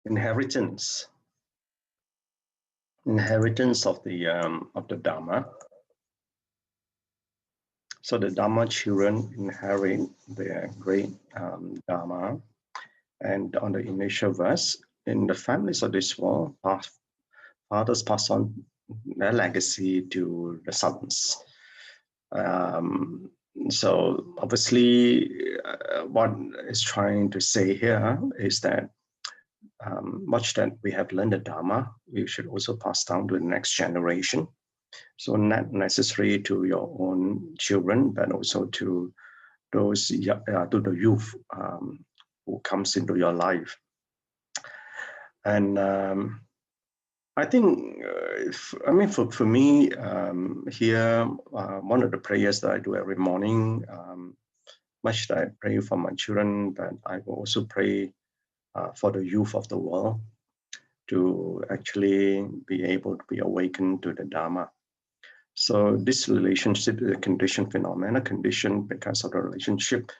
inheritance of the Dharma. So the Dharma children inherit their great Dharma, and on the initial verse, in the families of this world, fathers pass on their legacy to the sons. So obviously, what is trying to say here is that much that we have learned the Dharma, we should also pass down to the next generation. So not necessarily to your own children, but also to those to the youth who comes into your life. And I think, for me, here, one of the prayers that I do every morning, much that I pray for my children, but I will also pray for the youth of the world to actually be able to be awakened to the Dharma. So this relationship is a conditioned phenomena, conditioned because of the relationship,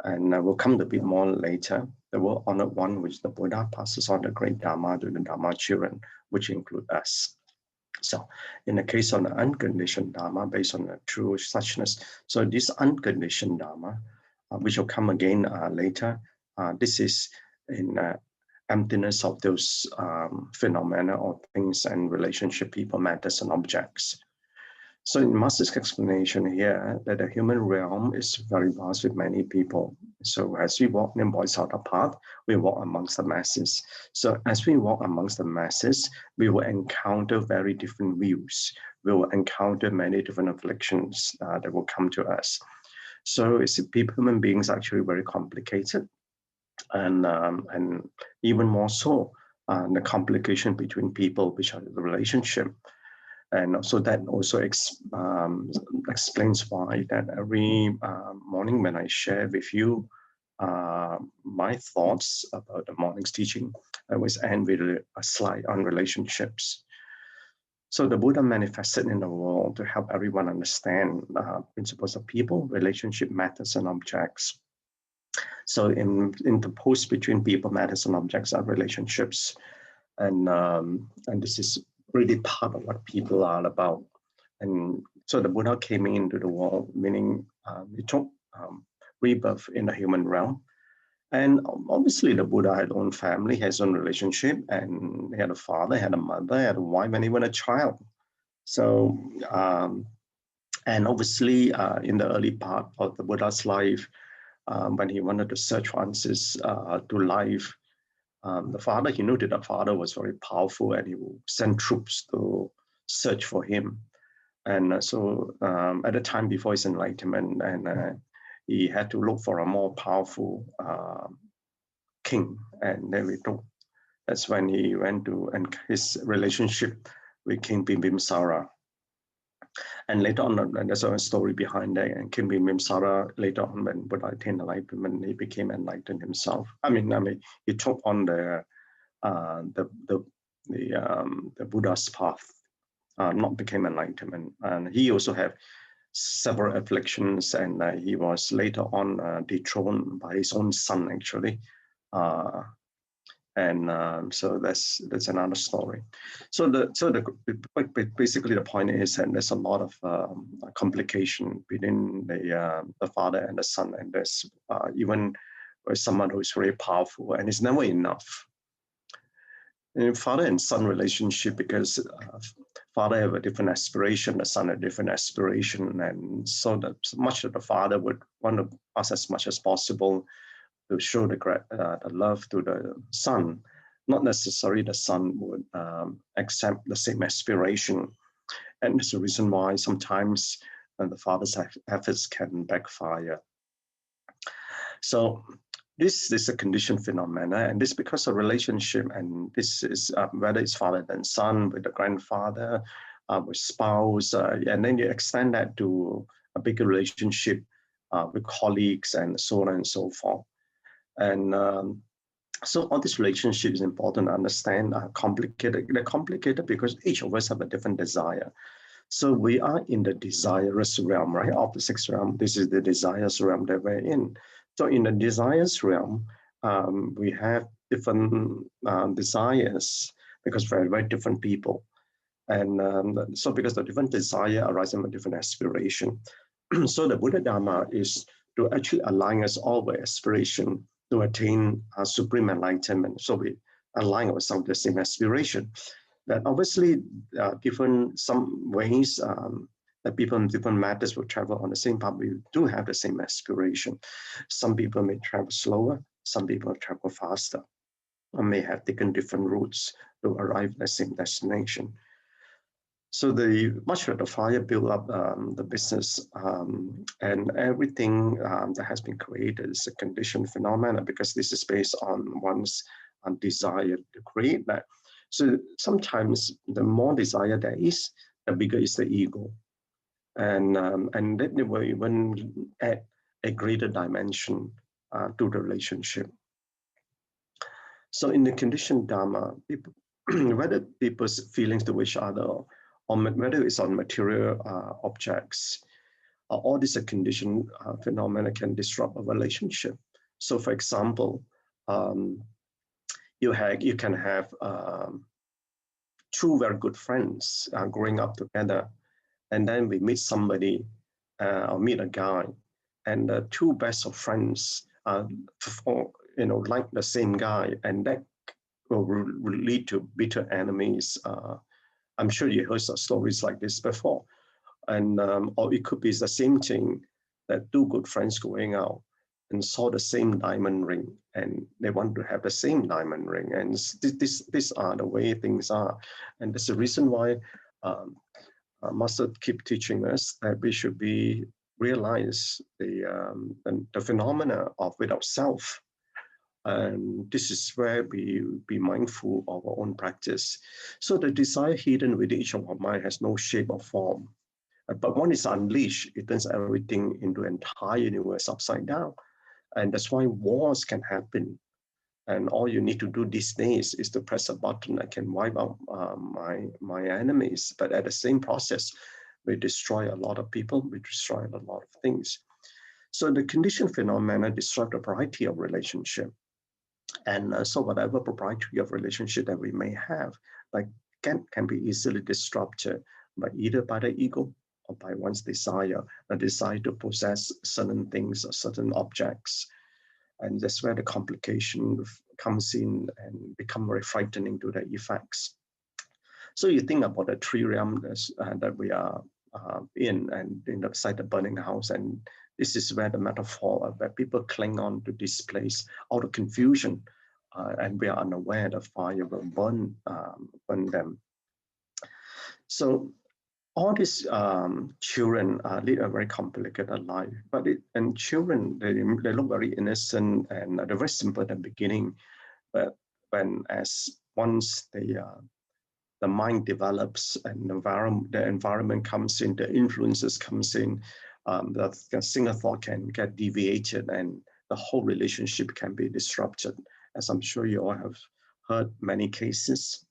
and we'll come to a bit more later. The world honored one, which the Buddha passes on the great Dharma to the Dharma children, which include us. So in the case of the unconditioned Dharma, based on the true suchness, so this unconditioned Dharma, which will come again later, this is in emptiness of those phenomena or things and relationship, people, matters, and objects. So in Master's explanation here, that the human realm is very vast with many people. So as we walk in Bodhisattva path, we walk amongst the masses. So as we walk amongst the masses, we will encounter very different views. We will encounter many different afflictions that will come to us. So it's people, human beings are actually very complicated. And even more so, the complication between people, which are the relationship. And so that also explains why that every morning when I share with you my thoughts about the morning's teaching, I always end with a slide on relationships. So the Buddha manifested in the world to help everyone understand principles of people, relationship, matters, and objects. So interposed between people, matters, and objects are relationships. And this is really part of what people are about. And so the Buddha came into the world, meaning he took rebirth in the human realm. And obviously the Buddha had his own family, his own relationship, and he had a father, had a mother, had a wife, and even a child. So, and obviously in the early part of the Buddha's life, when he wanted to search for answers to life, the father, he knew that the father was very powerful and he would send troops to search for him. And so at the time before his enlightenment, and he had to look for a more powerful king. And then that's when he went to, and his relationship with King Bimbimsara. And later on, there's a story behind that. And King Bimbimsara, later on, when Buddha attained enlightenment, he became enlightened himself. I mean, he took on the Buddha's path, not became enlightenment. And he also had several afflictions, and he was later on dethroned by his own son, actually. So that's another story. So basically the point is that there's a lot of complication between the father and the son, and there's even someone who is very powerful, and it's never enough. In father and son relationship, because father have a different aspiration, the son a different aspiration, and so that much that the father would want to pass as much as possible to show the love to the son. Not necessarily the son would accept the same aspiration. And it's the reason why sometimes the father's efforts can backfire. So this is a conditioned phenomena, and this because of relationship, and this is whether it's father and son, with the grandfather, with spouse, and then you extend that to a bigger relationship with colleagues, and so on and so forth. And so all this relationship is important to understand. Complicated. They're complicated because each of us have a different desire. So we are in the desirous realm, right? Of the sixth realm, this is the desires realm that we're in. So in the desires realm, we have different desires, because very, very different people. And so because the different desire arising from different aspiration. So the Buddha Dharma is to actually align us all with aspiration to attain supreme enlightenment. So we align ourselves with the same aspiration. That obviously different some ways that people in different matters will travel on the same path. We do have the same aspiration. Some people may travel slower, some people travel faster, or may have taken different routes to arrive at the same destination. So much of the fire built up the business, and everything that has been created is a conditioned phenomena, because this is based on one's desire to create that. So sometimes the more desire there is, the bigger is the ego, and that will even add a greater dimension to the relationship. So in the conditioned Dharma, people, whether people's feelings to each other, or whether it's on material objects, all these conditioned phenomena can disrupt a relationship. So for example, you can have two very good friends growing up together, and then we meet somebody or meet a guy, and the two best of friends like the same guy, and that will lead to bitter enemies. I'm sure you heard some stories like this before. And or it could be the same thing, that two good friends going out and saw the same diamond ring, and they want to have the same diamond ring. And these are the way things are. And that's the reason why Master keep teaching us that we should realize the phenomena of without self. And this is where we be mindful of our own practice. So the desire hidden within each of our mind has no shape or form. But when it's unleashed, it turns everything into an entire universe upside down. And that's why wars can happen. And all you need to do these days is to press a button that can wipe out my enemies. But at the same process, we destroy a lot of people, we destroy a lot of things. So the conditioned phenomena disrupt a variety of relationships. And so whatever propriety of relationship that we may have, like can be easily disrupted either by the ego or by one's desire, a desire to possess certain things or certain objects. And that's where the complication comes in and become very frightening to the effects. So you think about the three realms that we are in, and inside the burning house, and this is where the metaphor where people cling on to this place out of confusion, and we are unaware the fire will burn them. So all these children lead a very complicated life, and children, they look very innocent and they're very simple at the beginning, but once the mind develops and the environment comes in, the influences comes in, the single thought can get deviated and the whole relationship can be disrupted, as I'm sure you all have heard many cases.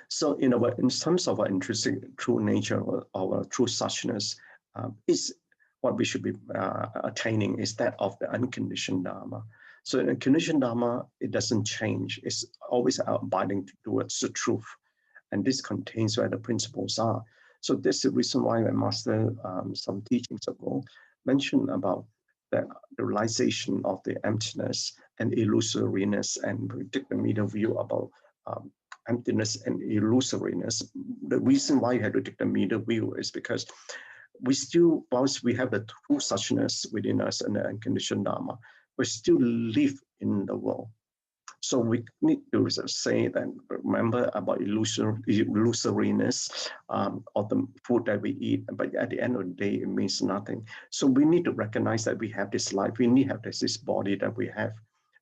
So in terms of our intrinsic true nature, our true suchness, is what we should be attaining is that of the unconditioned Dharma. So in conditioned Dharma, it doesn't change. It's always abiding towards the truth. And this contains where the principles are. So this is the reason why my Master, some teachings ago, mentioned about the realization of the emptiness and illusoriness, and we take the middle view about emptiness and illusoriness. The reason why you have to take the middle view is because we still, whilst we have the true suchness within us and the unconditioned Dharma, we still live in the world. So we need to say that, remember about illusoriness of the food that we eat, but at the end of the day, it means nothing. So we need to recognize that we have this life, we need to have this body that we have,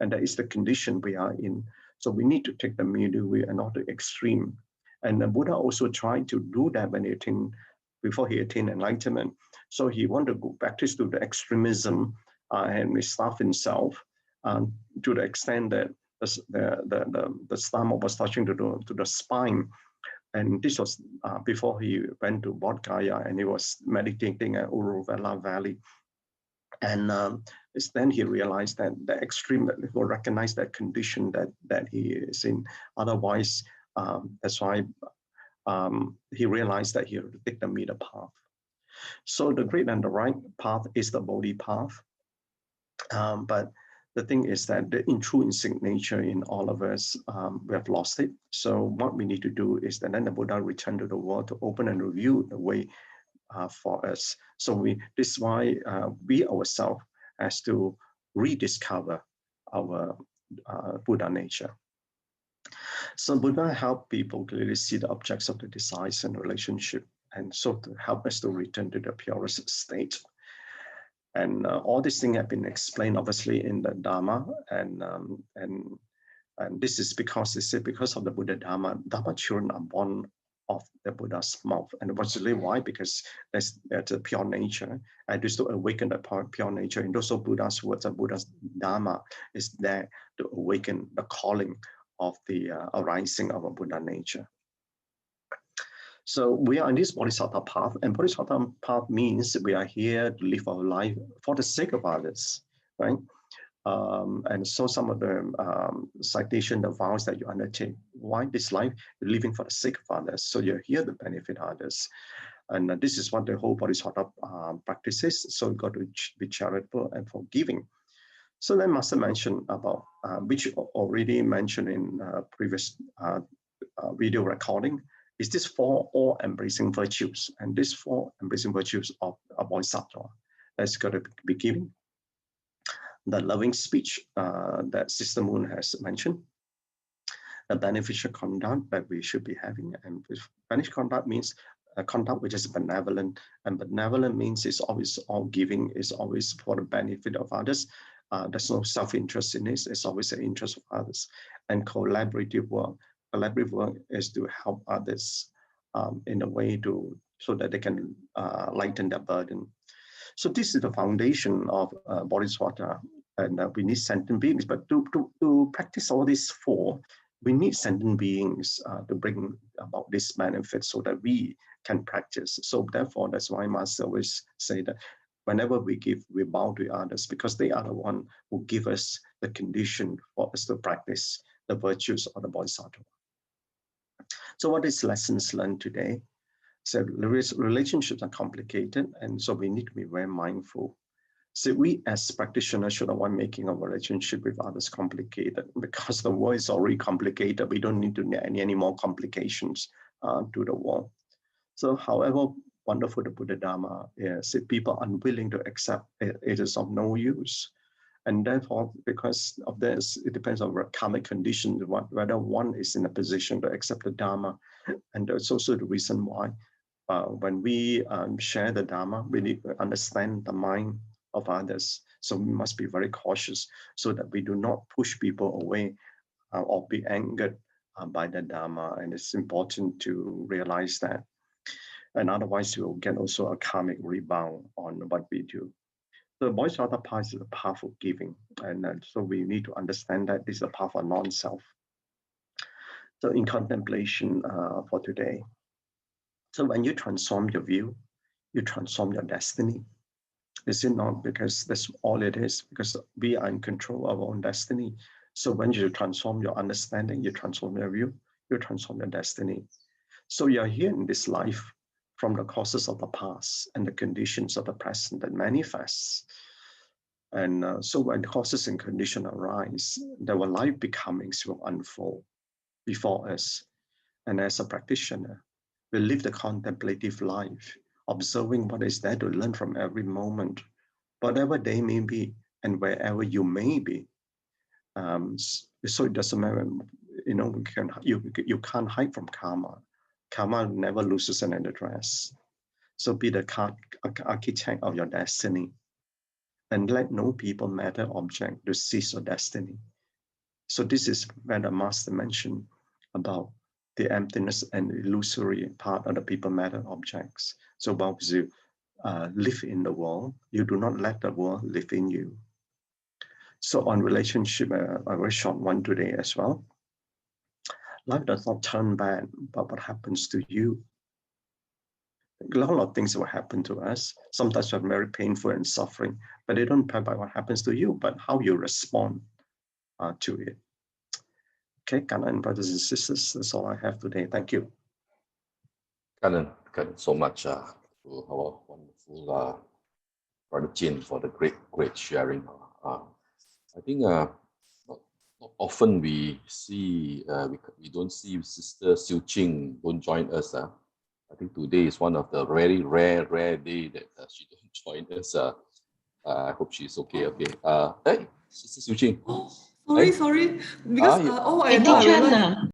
and that is the condition we are in. So we need to take the middle way and not the extreme. And the Buddha also tried to do that before he attained enlightenment. So he wanted to go practice to the extremism and starve himself to the extent that the stomach was touching to the spine. And this was before he went to Bodh Gaya, and he was meditating at Uruvela Valley. And It's then he realized that the extreme, he will recognize that condition that he is in. Otherwise, that's why he realized that he had to take the middle path. So the great and the right path is the Bodhi path. But the thing is that the intrinsic nature in all of us, we have lost it. So what we need to do is that then the Buddha returned to the world to open and reveal the way for us. So this is why we ourselves has to rediscover our Buddha nature. So Buddha helped people clearly see the objects of the desires and relationship, and so to help us to return to the purest state. And all these things have been explained obviously in the Dharma, and this is because they say because of the Buddha Dharma children are born of the Buddha's mouth. And what's really why? Because that's a pure nature, and just to awaken the pure nature. And also Buddha's words and Buddha's Dharma is there to awaken the calling of the arising of a Buddha nature. So we are on this Bodhisattva path, and Bodhisattva path means we are here to live our life for the sake of others, right? And so some of the citation, the vows that you undertake, why this life, you're living for the sake of others. So you're here to benefit others. And this is what the whole Bodhisattva practice is. So you've got to be charitable and forgiving. So then Master mentioned about, which already mentioned in previous video recording, is this four all-embracing virtues. And these four embracing virtues of a Bodhisattva that's got to be giving. The loving speech that Sister Moon has mentioned, the beneficial conduct that we should be having. And beneficial conduct means a conduct which is benevolent, and benevolent means it's always all giving, is always for the benefit of others. There's no self-interest in this, it's always the interest of others. And collaborative work. Collaborative work is to help others in a way so that they can lighten their burden. So this is the foundation of Bodhisattva, and we need sentient beings. But to practice all these four, we need sentient beings to bring about this benefit so that we can practice. So therefore, that's why Master always say that whenever we give, we bow to others, because they are the one who give us the condition for us to practice the virtues of the Bodhisattva. So what is lessons learned today? So relationships are complicated, and so we need to be very mindful. So we as practitioners should avoid making our relationship with others complicated, because the world is already complicated. We don't need to add any more complications to the world. So however wonderful the Buddha Dharma is, if people are unwilling to accept it, it is of no use. And therefore, because of this, it depends on karmic conditions, whether one is in a position to accept the Dharma. And that's also the reason why when we share the Dharma, we need to understand the mind of others. So we must be very cautious so that we do not push people away or be angered by the Dharma. And it's important to realize that. And otherwise, we'll get also a karmic rebound on what we do. The Bodhisattva path is a path of giving. And so we need to understand that this is a path of non-self. So in contemplation for today, so when you transform your view, you transform your destiny. Is it not? Because that's all it is, because we are in control of our own destiny. So when you transform your understanding, you transform your view, you transform your destiny. So you're here in this life from the causes of the past and the conditions of the present that manifests. And so when the causes and conditions arise, our life becomings will unfold before us. And as a practitioner, we live the contemplative life, observing what is there to learn from every moment, whatever they may be and wherever you may be. So it doesn't matter, you can't hide from karma. Karma never loses an address. So be the architect of your destiny, and let no people, matter, object to seize your destiny. So this is where the Master mentioned about the emptiness and illusory part of the people, matter, objects. So while you live in the world, you do not let the world live in you. So on relationship, a very short one today as well. Life does not turn bad, but what happens to you? a lot of things will happen to us. Sometimes are very painful and suffering, but they don't impact by what happens to you, but how you respond to it. Okay, Gan En, brothers and sisters, that's all I have today. Thank you. Gan En so much to our wonderful Brother Jin for the great sharing. I think not often we see we don't see Sister Tzu Ching don't join us. I think today is one of the very rare day that she don't join us. I hope she's okay. Okay. Hey, Sister Tzu Ching. Oh, sorry. Because you, I realized